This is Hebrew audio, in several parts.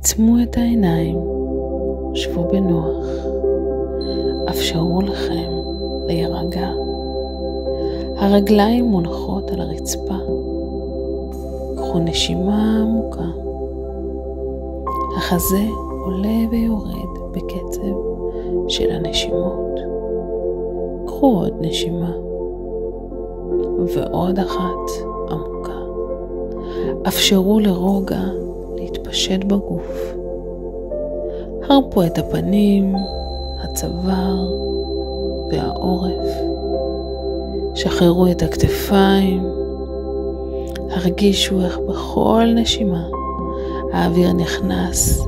עצמו את העיניים, שבו בנוח, אפשרו לכם להירגע. הרגליים מונחות על הרצפה. קחו נשימה עמוקה. החזה עולה ויורד בקצב של הנשימות. קחו עוד נשימה ועוד אחת עמוקה. אפשרו לרוגע להתפשט בגוף. הרפו את הפנים, הצוואר והעורף. שחררו את הכתפיים. הרגישו איך בכל נשימה האוויר נכנס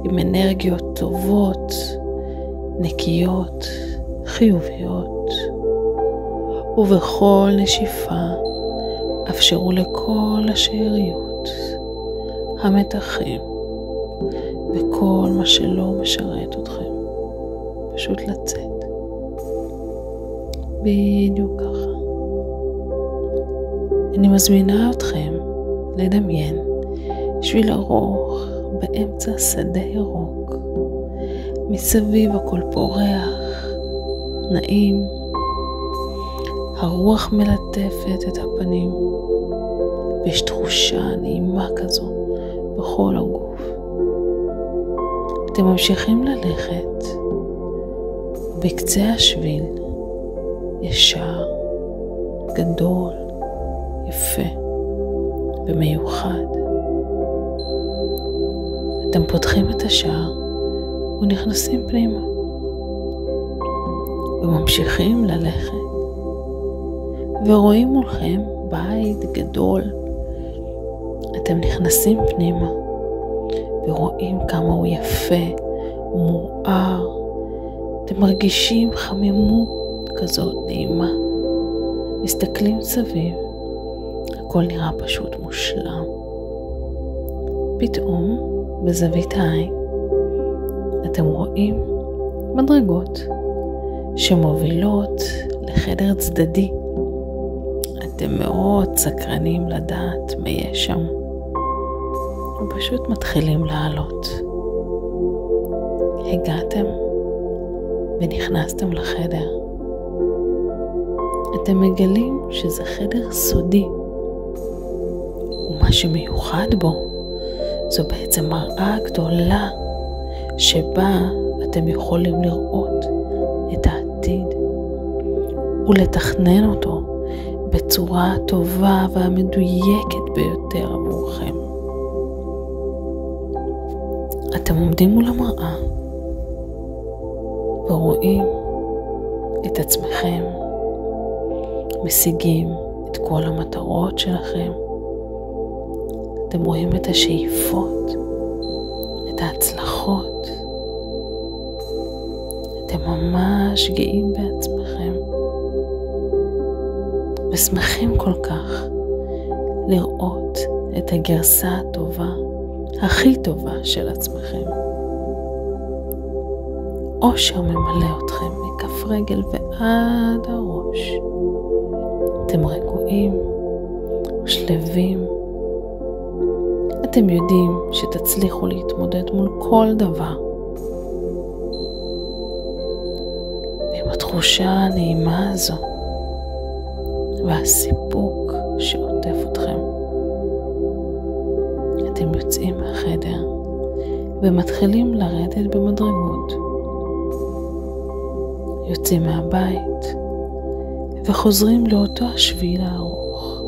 עם אנרגיות טובות, נקיות, חיוביות. ובכל נשיפה אפשרו לכל השאריות, המתחים וכל מה שלא משרת אתכם פשוט לצאת. בדיוק ככה. אני מזמינה אתכם לדמיין שביל ארוך באמצע שדה ירוק. מסביב הכל פורח, נעים. הרוח מלטפת את הפנים, ויש תחושה נעימה כזו בכל הגוף. אתם ממשיכים ללכת, ובקצה השביל יש שער גדול, יפה ומיוחד. אתם פותחים את השער ונכנסים פנימה, וממשיכים ללכת, ורואים מולכם בית גדול. אתם נכנסים פנימה ורואים כמה הוא יפה ומואר. אתם מרגישים חמימות כזאת נעימה. מסתכלים סביב, הכל נראה פשוט מושלם. פתאום בזווית העין אתם רואים מדרגות שמובילות לחדר צדדי. אתם מאוד סקרנים לדעת מה יש שם, ופשוט מתחילים לעלות. הגעתם ונכנסתם לחדר. אתם מגלים שזה חדר סודי, ומה שמיוחד בו זו בעצם מראה גדולה שבה אתם יכולים לראות את העתיד ולתכנן אותו בצורה הטובה והמדויקת ביותר עבורכם. אתם עומדים מול המראה ורואים את עצמכם משיגים את כל המטרות שלכם. אתם רואים את השאיפות, את ההצלחות. אתם ממש גאים בעצמכם ושמחים כל כך לראות את הגרסה הטובה, הכי טובה של עצמכם. אושר ממלא אתכם מכף רגל ועד הראש. אתם רגועים ושלווים. אתם יודעים שתצליחו להתמודד מול כל דבר. ועם התחושה הנעימה הזו והסיפוק שעוטף אתכם, אתם יוצאים מהחדר ומתחילים לרדת במדרגות. יוצאים מהבית וחוזרים לאותו השביל הארוך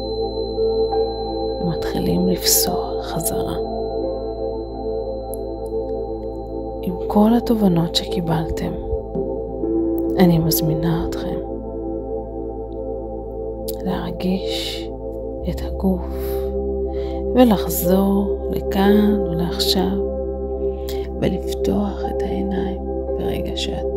ומתחילים לפסוע חזרה. עם כל התובנות שקיבלתם, אני מזמינה אתכם להרגיש את הגוף ולחזור לכאן ולעכשיו ולפתוח את העיניים ברגע שאתם